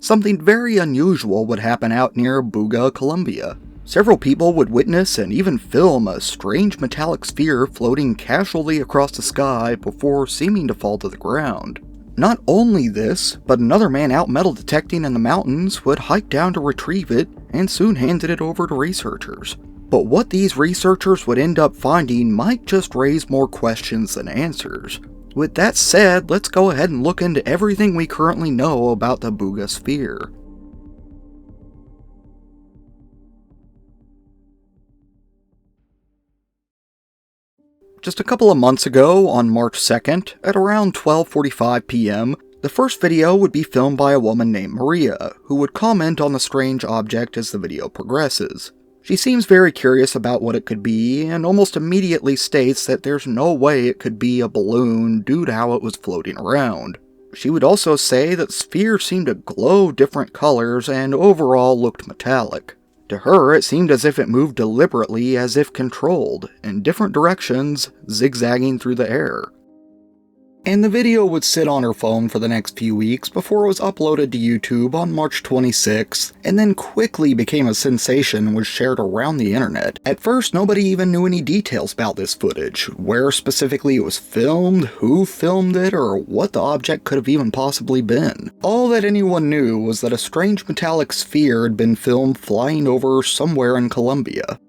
Something very unusual would happen out near Buga Colombia. Several people would witness and even film a strange metallic sphere floating casually across the sky before seeming to fall to the ground. Not only this, but another man out metal detecting in the mountains would hike down to retrieve it and soon handed it over to researchers. But what these researchers would end up finding might just raise more questions than answers. With that said, let's go ahead and look into everything we currently know about the Buga Sphere. Just a couple of months ago, on March 2nd, at around 12:45 p.m., the first video would be filmed by a woman named Maria, who would comment on the strange object as the video progresses. She seems very curious about what it could be, and almost immediately states that there's no way it could be a balloon due to how it was floating around. She would also say that the sphere seemed to glow different colors and overall looked metallic. To her, it seemed as if it moved deliberately, as if controlled, in different directions, zigzagging through the air. And the video would sit on her phone for the next few weeks before it was uploaded to YouTube on March 26th, and then quickly became a sensation and was shared around the internet. At first, nobody even knew any details about this footage, where specifically it was filmed, who filmed it, or what the object could have even possibly been. All that anyone knew was that a strange metallic sphere had been filmed flying over somewhere in Colombia.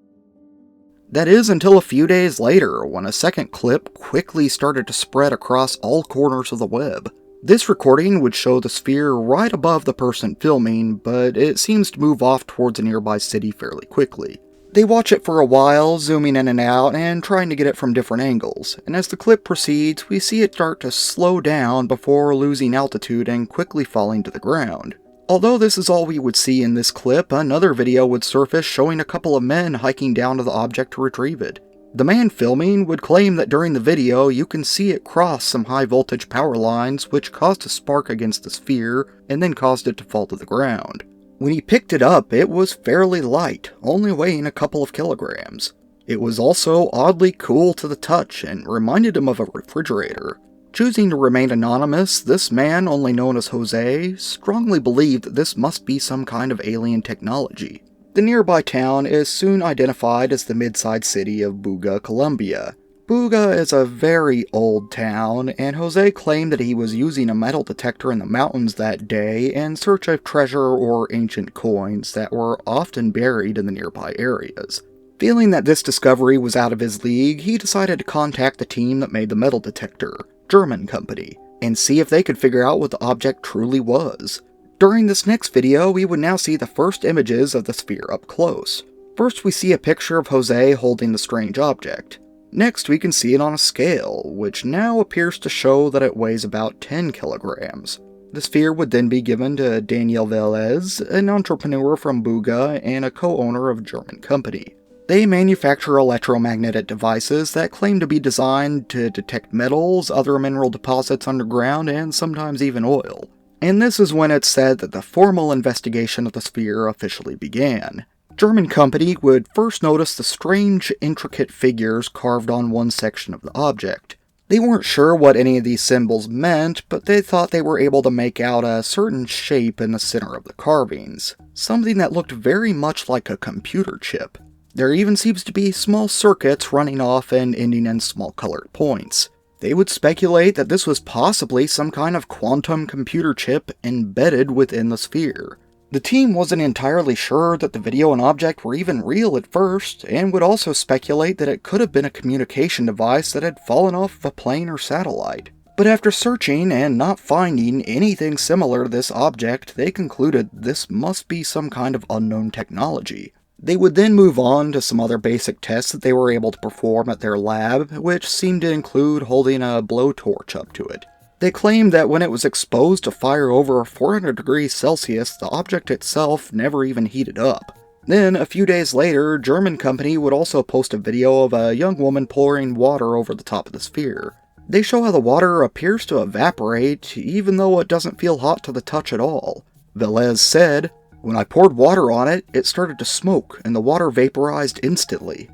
That is until a few days later, when a second clip quickly started to spread across all corners of the web. This recording would show the sphere right above the person filming, but it seems to move off towards a nearby city fairly quickly. They watch it for a while, zooming in and out and trying to get it from different angles, and as the clip proceeds, we see it start to slow down before losing altitude and quickly falling to the ground. Although this is all we would see in this clip, another video would surface showing a couple of men hiking down to the object to retrieve it. The man filming would claim that during the video you can see it cross some high voltage power lines which caused a spark against the sphere and then caused it to fall to the ground. When he picked it up, it was fairly light, only weighing a couple of kilograms. It was also oddly cool to the touch and reminded him of a refrigerator. Choosing to remain anonymous, this man, only known as Jose, strongly believed that this must be some kind of alien technology. The nearby town is soon identified as the mid-sized city of Buga Colombia. Buga is a very old town, and Jose claimed that he was using a metal detector in the mountains that day in search of treasure or ancient coins that were often buried in the nearby areas. Feeling that this discovery was out of his league, he decided to contact the team that made the metal detector, German company, and see if they could figure out what the object truly was. During this next video, we would now see the first images of the sphere up close. First, we see a picture of Jose holding the strange object. Next, we can see it on a scale, which now appears to show that it weighs about 10 kilograms. The sphere would then be given to Daniel Velez, an entrepreneur from Buga and a co-owner of a German company. They manufacture electromagnetic devices that claim to be designed to detect metals, other mineral deposits underground, and sometimes even oil. And this is when it's said that the formal investigation of the sphere officially began. German company would first notice the strange, intricate figures carved on one section of the object. They weren't sure what any of these symbols meant, but they thought they were able to make out a certain shape in the center of the carvings, something that looked very much like a computer chip. There even seems to be small circuits running off and ending in small colored points. They would speculate that this was possibly some kind of quantum computer chip embedded within the sphere. The team wasn't entirely sure that the video and object were even real at first, and would also speculate that it could have been a communication device that had fallen off of a plane or satellite. But after searching and not finding anything similar to this object, they concluded this must be some kind of unknown technology. They would then move on to some other basic tests that they were able to perform at their lab, which seemed to include holding a blowtorch up to it. They claimed that when it was exposed to fire over 400 degrees Celsius, the object itself never even heated up. Then, a few days later, German company would also post a video of a young woman pouring water over the top of the sphere. They show how the water appears to evaporate, even though it doesn't feel hot to the touch at all. Velez said, "When I poured water on it, it started to smoke, and the water vaporized instantly."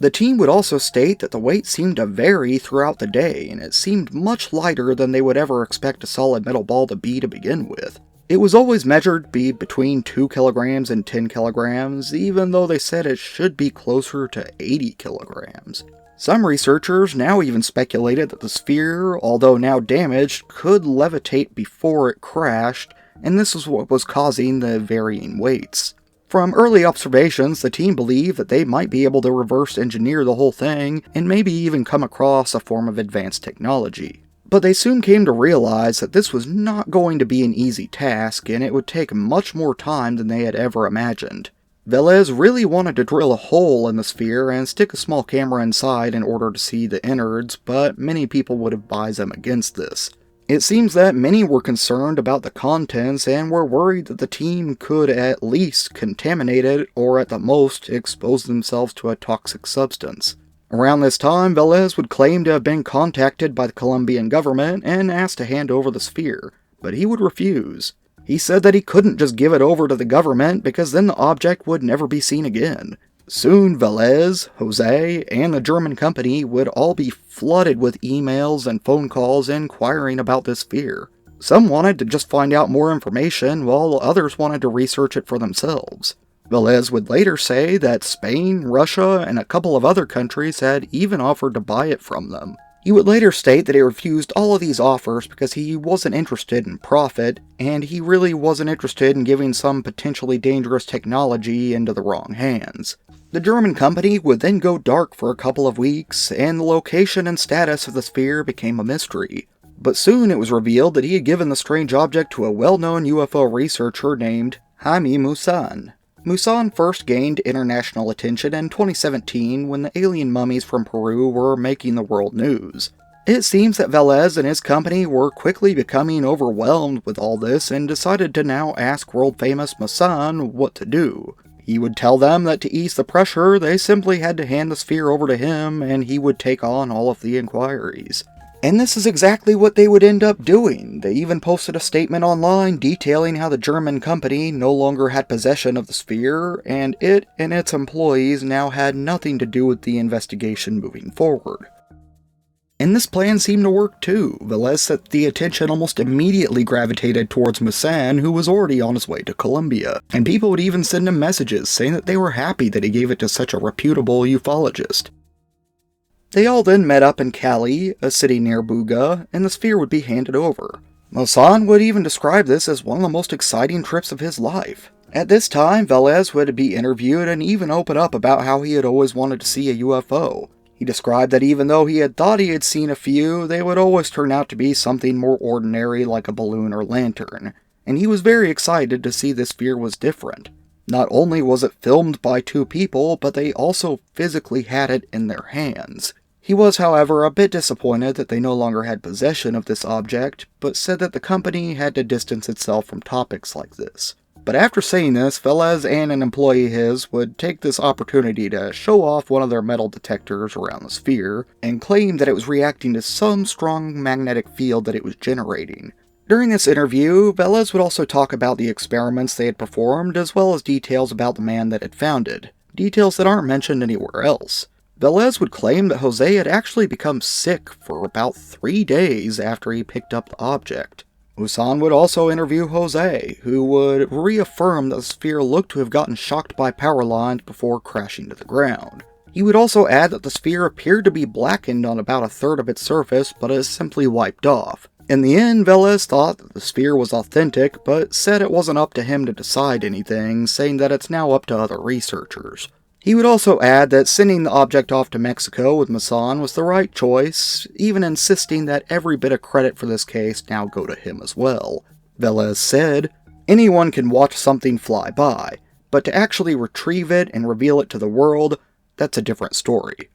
The team would also state that the weight seemed to vary throughout the day, and it seemed much lighter than they would ever expect a solid metal ball to be to begin with. It was always measured to be between 2 kilograms and 10 kilograms, even though they said it should be closer to 80 kilograms. Some researchers now even speculated that the sphere, although now damaged, could levitate before it crashed, and this is what was causing the varying weights. From early observations, the team believed that they might be able to reverse engineer the whole thing, and maybe even come across a form of advanced technology. But they soon came to realize that this was not going to be an easy task, and it would take much more time than they had ever imagined. Velez really wanted to drill a hole in the sphere and stick a small camera inside in order to see the innards, but many people would advise him against this. It seems that many were concerned about the contents and were worried that the team could at least contaminate it or at the most expose themselves to a toxic substance. Around this time, Velez would claim to have been contacted by the Colombian government and asked to hand over the sphere, but he would refuse. He said that he couldn't just give it over to the government because then the object would never be seen again. Soon, Velez, Jose, and the German company would all be flooded with emails and phone calls inquiring about this sphere. Some wanted to just find out more information, while others wanted to research it for themselves. Velez would later say that Spain, Russia, and a couple of other countries had even offered to buy it from them. He would later state that he refused all of these offers because he wasn't interested in profit, and he really wasn't interested in giving some potentially dangerous technology into the wrong hands. The German company would then go dark for a couple of weeks, and the location and status of the sphere became a mystery. But soon it was revealed that he had given the strange object to a well-known UFO researcher named Jaime Maussan. Maussan first gained international attention in 2017 when the alien mummies from Peru were making the world news. It seems that Velez and his company were quickly becoming overwhelmed with all this and decided to now ask world-famous Maussan what to do. He would tell them that to ease the pressure, they simply had to hand the sphere over to him and he would take on all of the inquiries. And this is exactly what they would end up doing. They even posted a statement online detailing how the German company no longer had possession of the sphere, and it and its employees now had nothing to do with the investigation moving forward. And this plan seemed to work too. Velez said the attention almost immediately gravitated towards Maussan, who was already on his way to Colombia, and people would even send him messages saying that they were happy that he gave it to such a reputable ufologist. They all then met up in Cali, a city near Buga, and the sphere would be handed over. Maussan would even describe this as one of the most exciting trips of his life. At this time, Velez would be interviewed and even open up about how he had always wanted to see a UFO. He described that even though he had thought he had seen a few, they would always turn out to be something more ordinary like a balloon or lantern, and he was very excited to see this sphere was different. Not only was it filmed by 2 people, but they also physically had it in their hands. He was, however, a bit disappointed that they no longer had possession of this object, but said that the company had to distance itself from topics like this. But after saying this, Velez and an employee of his would take this opportunity to show off one of their metal detectors around the sphere, and claim that it was reacting to some strong magnetic field that it was generating. During this interview, Velez would also talk about the experiments they had performed, as well as details about the man that had found it, details that aren't mentioned anywhere else. Velez would claim that Jose had actually become sick for about 3 days after he picked up the object. Maussan would also interview Jose, who would reaffirm that the sphere looked to have gotten shocked by power lines before crashing to the ground. He would also add that the sphere appeared to be blackened on about 1/3 of its surface, but is simply wiped off. In the end, Velez thought that the sphere was authentic, but said it wasn't up to him to decide anything, saying that it's now up to other researchers. He would also add that sending the object off to Mexico with Maussan was the right choice, even insisting that every bit of credit for this case now go to him as well. Velez said, "Anyone can watch something fly by, but to actually retrieve it and reveal it to the world, that's a different story."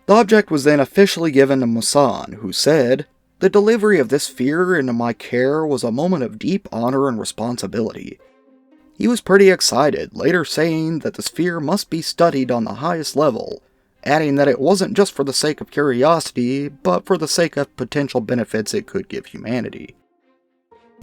The object was then officially given to Maussan, who said, "The delivery of this sphere into my care was a moment of deep honor and responsibility." He was pretty excited, later saying that the sphere must be studied on the highest level, adding that it wasn't just for the sake of curiosity, but for the sake of potential benefits it could give humanity.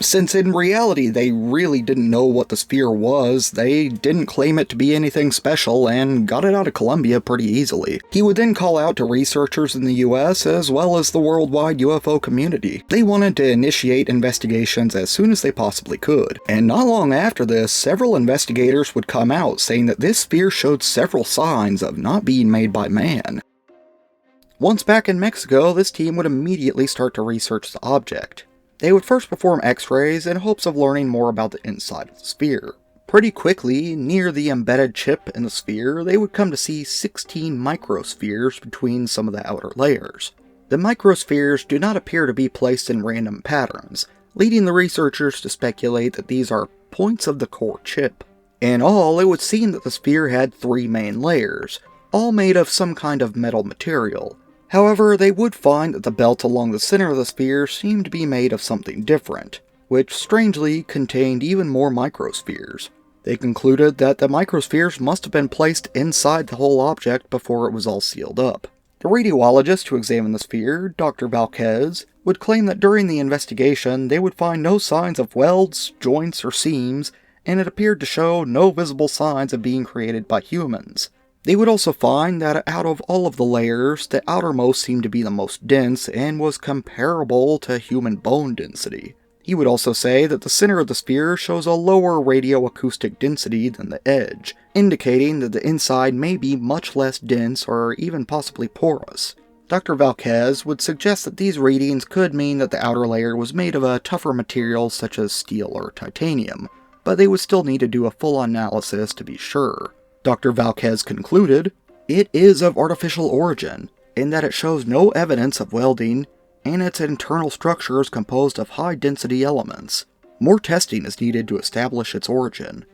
Since in reality they really didn't know what the sphere was, they didn't claim it to be anything special and got it out of Colombia pretty easily. He would then call out to researchers in the US as well as the worldwide UFO community. They wanted to initiate investigations as soon as they possibly could, and not long after this, several investigators would come out saying that this sphere showed several signs of not being made by man. Once back in Mexico, this team would immediately start to research the object. They would first perform X-rays in hopes of learning more about the inside of the sphere. Pretty quickly, near the embedded chip in the sphere, they would come to see 16 microspheres between some of the outer layers. The microspheres do not appear to be placed in random patterns, leading the researchers to speculate that these are points of the core chip. In all, it would seem that the sphere had 3 main layers, all made of some kind of metal material. However, they would find that the belt along the center of the sphere seemed to be made of something different, which strangely contained even more microspheres. They concluded that the microspheres must have been placed inside the whole object before it was all sealed up. The radiologist who examined the sphere, Dr. Valquez, would claim that during the investigation they would find no signs of welds, joints, or seams, and it appeared to show no visible signs of being created by humans. They would also find that out of all of the layers, the outermost seemed to be the most dense and was comparable to human bone density. He would also say that the center of the sphere shows a lower radioacoustic density than the edge, indicating that the inside may be much less dense or even possibly porous. Dr. Valquez would suggest that these readings could mean that the outer layer was made of a tougher material such as steel or titanium, but they would still need to do a full analysis to be sure. Dr. Valquez concluded, "It is of artificial origin, in that it shows no evidence of welding, and its internal structure is composed of high-density elements. More testing is needed to establish its origin."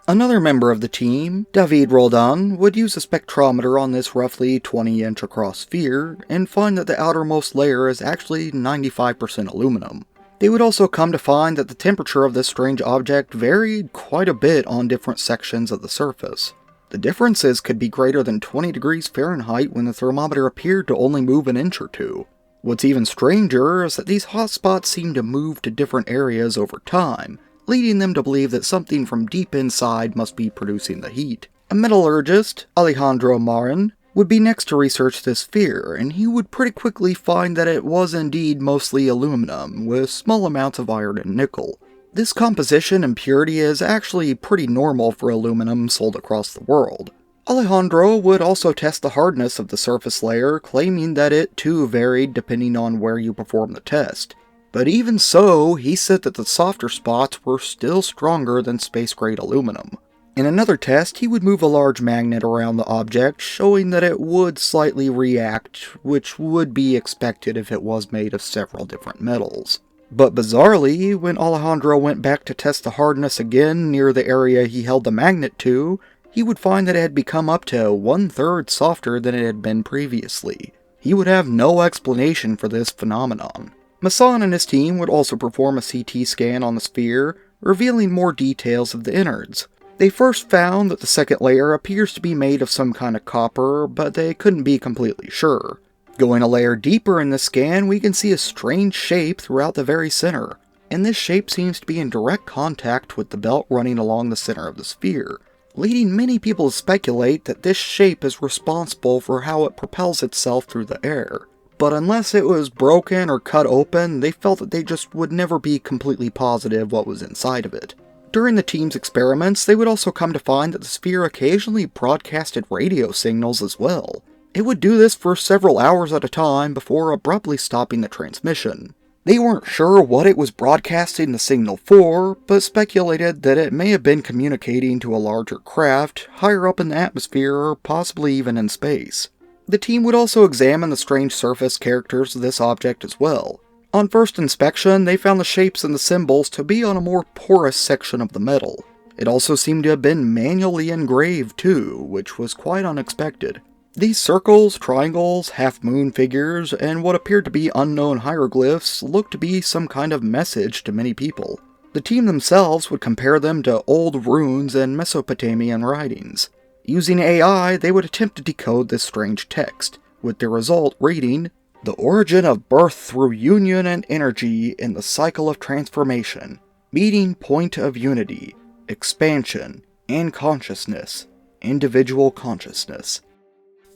Another member of the team, David Roldan, would use a spectrometer on this roughly 20-inch across sphere and find that the outermost layer is actually 95% aluminum. They would also come to find that the temperature of this strange object varied quite a bit on different sections of the surface. The differences could be greater than 20 degrees Fahrenheit when the thermometer appeared to only move an inch or two. What's even stranger is that these hotspots seem to move to different areas over time, leading them to believe that something from deep inside must be producing the heat. A metallurgist, Alejandro Marin, would be next to research this sphere, and he would pretty quickly find that it was indeed mostly aluminum, with small amounts of iron and nickel. This composition and purity is actually pretty normal for aluminum sold across the world. Alejandro would also test the hardness of the surface layer, claiming that it too varied depending on where you perform the test. But even so, he said that the softer spots were still stronger than space-grade aluminum. In another test, he would move a large magnet around the object, showing that it would slightly react, which would be expected if it was made of several different metals. But bizarrely, when Alejandro went back to test the hardness again near the area he held the magnet to, he would find that it had become up to 1/3 softer than it had been previously. He would have no explanation for this phenomenon. Masson and his team would also perform a CT scan on the sphere, revealing more details of the innards. They first found that the second layer appears to be made of some kind of copper, but they couldn't be completely sure. Going a layer deeper in the scan, we can see a strange shape throughout the very center, and this shape seems to be in direct contact with the belt running along the center of the sphere, leading many people to speculate that this shape is responsible for how it propels itself through the air. But unless it was broken or cut open, they felt that they just would never be completely positive what was inside of it. During the team's experiments, they would also come to find that the sphere occasionally broadcasted radio signals as well. It would do this for several hours at a time before abruptly stopping the transmission. They weren't sure what it was broadcasting the signal for, but speculated that it may have been communicating to a larger craft, higher up in the atmosphere, or possibly even in space. The team would also examine the strange surface characters of this object as well. On first inspection, they found the shapes and the symbols to be on a more porous section of the metal. It also seemed to have been manually engraved too, which was quite unexpected. These circles, triangles, half-moon figures, and what appeared to be unknown hieroglyphs looked to be some kind of message to many people. The team themselves would compare them to old runes and Mesopotamian writings. Using AI, they would attempt to decode this strange text, with the result reading, The origin of birth through union and energy in the cycle of transformation, meeting point of unity, expansion, and consciousness, individual consciousness.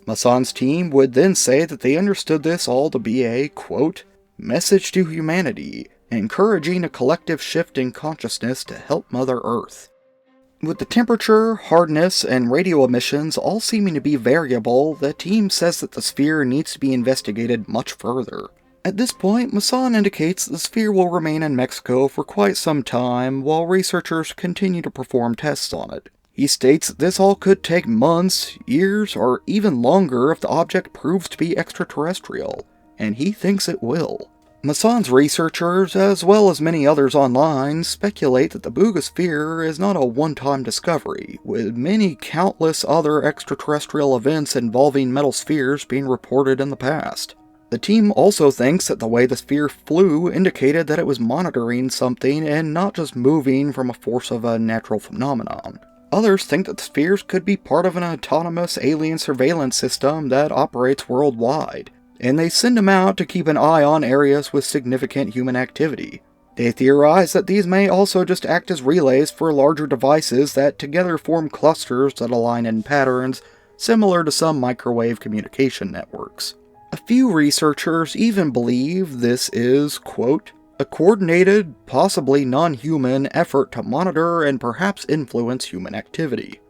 Mason's team would then say that they understood this all to be a, quote, message to humanity, encouraging a collective shift in consciousness to help Mother Earth. With the temperature, hardness, and radio emissions all seeming to be variable, the team says that the sphere needs to be investigated much further. At this point, Mason indicates the sphere will remain in Mexico for quite some time while researchers continue to perform tests on it. He states that this all could take months, years, or even longer if the object proves to be extraterrestrial, and he thinks it will. Mason's researchers, as well as many others online, speculate that the Buga Sphere is not a one-time discovery, with many countless other extraterrestrial events involving metal spheres being reported in the past. The team also thinks that the way the sphere flew indicated that it was monitoring something and not just moving from a force of a natural phenomenon. Others think that the spheres could be part of an autonomous alien surveillance system that operates worldwide, and they send them out to keep an eye on areas with significant human activity. They theorize that these may also just act as relays for larger devices that together form clusters that align in patterns similar to some microwave communication networks. A few researchers even believe this is, quote, a coordinated, possibly non-human effort to monitor and perhaps influence human activity.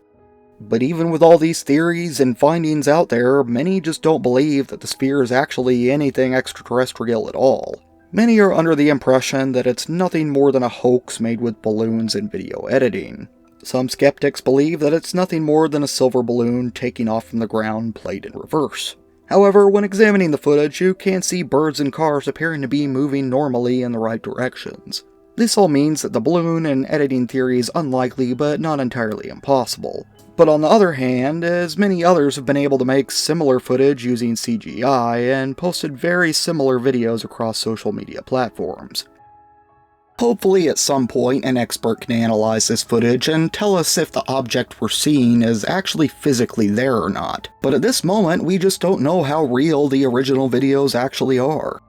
But even with all these theories and findings out there, many just don't believe that the sphere is actually anything extraterrestrial at all. Many are under the impression that it's nothing more than a hoax made with balloons and video editing. Some skeptics believe that it's nothing more than a silver balloon taking off from the ground played in reverse. However, when examining the footage, you can see birds and cars appearing to be moving normally in the right directions. This all means that the balloon and editing theory is unlikely but not entirely impossible. But on the other hand, as many others have been able to make similar footage using CGI and posted very similar videos across social media platforms. Hopefully at some point an expert can analyze this footage and tell us if the object we're seeing is actually physically there or not. But at this moment, we just don't know how real the original videos actually are.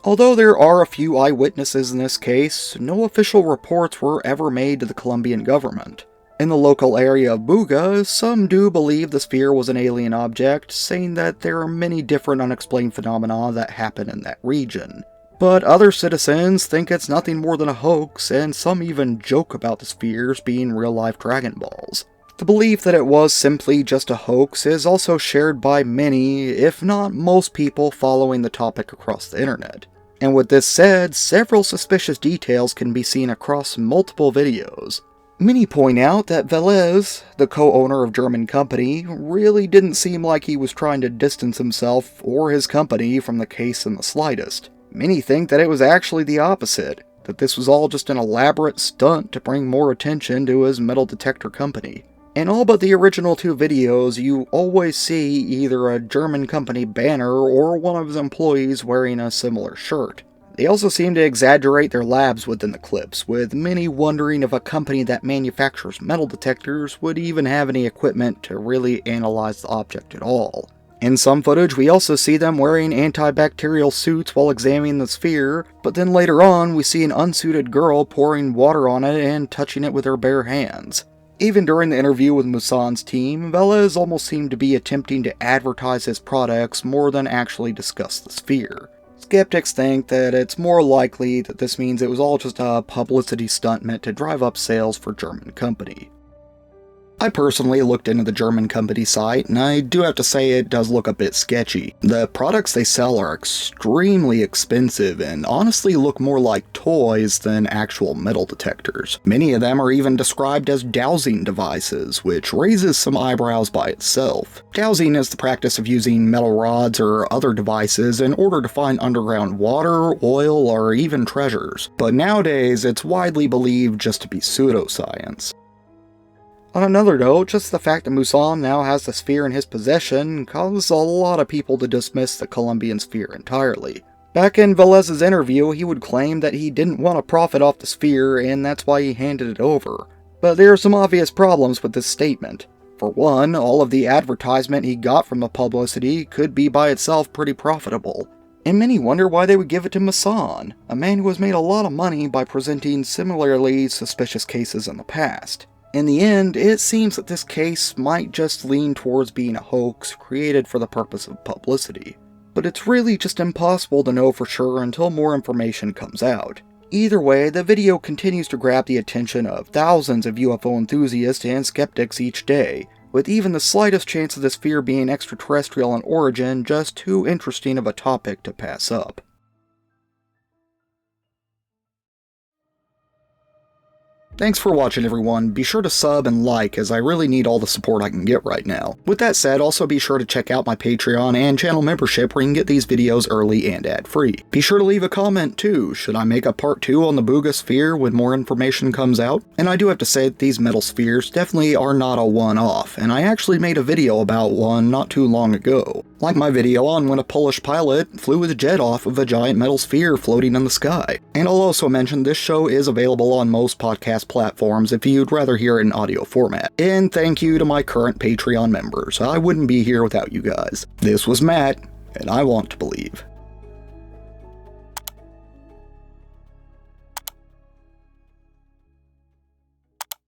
Although there are a few eyewitnesses in this case, no official reports were ever made to the Colombian government. In the local area of Buga, some do believe the sphere was an alien object, saying that there are many different unexplained phenomena that happen in that region. But other citizens think it's nothing more than a hoax, and some even joke about the spheres being real-life Dragon Balls. The belief that it was simply just a hoax is also shared by many, if not most people following the topic across the internet. And with this said, several suspicious details can be seen across multiple videos. Many point out that Velez, the co-owner of German company, really didn't seem like he was trying to distance himself or his company from the case in the slightest. Many think that it was actually the opposite, that this was all just an elaborate stunt to bring more attention to his metal detector company. In all but the original two videos, you always see either a German company banner or one of his employees wearing a similar shirt. They also seem to exaggerate their labs within the clips, with many wondering if a company that manufactures metal detectors would even have any equipment to really analyze the object at all. In some footage, we also see them wearing antibacterial suits while examining the sphere, but then later on, we see an unsuited girl pouring water on it and touching it with her bare hands. Even during the interview with Musan's team, Velez almost seemed to be attempting to advertise his products more than actually discuss the sphere. Skeptics think that it's more likely that this means it was all just a publicity stunt meant to drive up sales for German company. I personally looked into the German company site, and I do have to say it does look a bit sketchy. The products they sell are extremely expensive and honestly look more like toys than actual metal detectors. Many of them are even described as dowsing devices, which raises some eyebrows by itself. Dowsing is the practice of using metal rods or other devices in order to find underground water, oil, or even treasures. But nowadays, it's widely believed just to be pseudoscience. On another note, just the fact that Musan now has the sphere in his possession causes a lot of people to dismiss the Colombian sphere entirely. Back in Velez's interview, he would claim that he didn't want to profit off the sphere and that's why he handed it over. But there are some obvious problems with this statement. For one, all of the advertisement he got from the publicity could be by itself pretty profitable. And many wonder why they would give it to Masson, a man who has made a lot of money by presenting similarly suspicious cases in the past. In the end, it seems that this case might just lean towards being a hoax created for the purpose of publicity. But it's really just impossible to know for sure until more information comes out. Either way, the video continues to grab the attention of thousands of UFO enthusiasts and skeptics each day, with even the slightest chance of this sphere being extraterrestrial in origin just too interesting of a topic to pass up. Thanks for watching, everyone. Be sure to sub and like, as I really need all the support I can get right now. With that said, also be sure to check out my Patreon and channel membership where you can get these videos early and ad-free. Be sure to leave a comment too. Should I make a part 2 on the Buga Sphere when more information comes out? And I do have to say that these metal spheres definitely are not a one-off, and I actually made a video about one not too long ago. Like my video on when a Polish pilot flew his jet off of a giant metal sphere floating in the sky. And I'll also mention this show is available on most podcast platforms if you'd rather hear it in audio format. And thank you to my current Patreon members. I wouldn't be here without you guys. This was Matt, and I want to believe.